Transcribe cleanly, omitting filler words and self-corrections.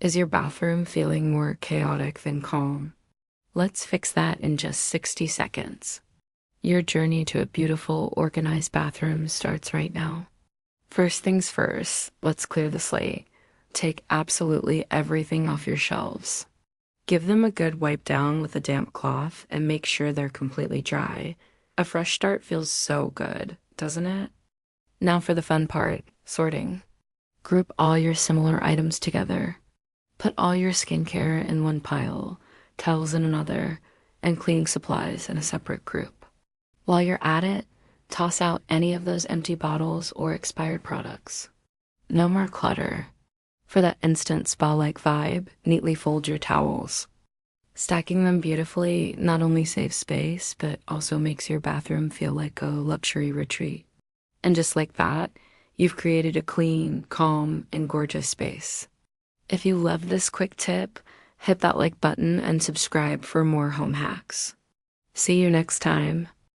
Is your bathroom feeling more chaotic than calm? Let's fix that in just 60 seconds. Your journey to a beautiful, organized bathroom starts right now. First things first, let's clear the slate. Take absolutely everything off your shelves. Give them a good wipe down with a damp cloth and make sure they're completely dry. A fresh start feels so good, doesn't it? Now for the fun part, sorting. Group all your similar items together. Put all your skincare in one pile, towels in another, and cleaning supplies in a separate group. While you're at it, toss out any of those empty bottles or expired products. No more clutter. For that instant spa-like vibe, neatly fold your towels. Stacking them beautifully not only saves space, but also makes your bathroom feel like a luxury retreat. And just like that, you've created a clean, calm, and gorgeous space. If you love this quick tip, hit that like button and subscribe for more home hacks. See you next time.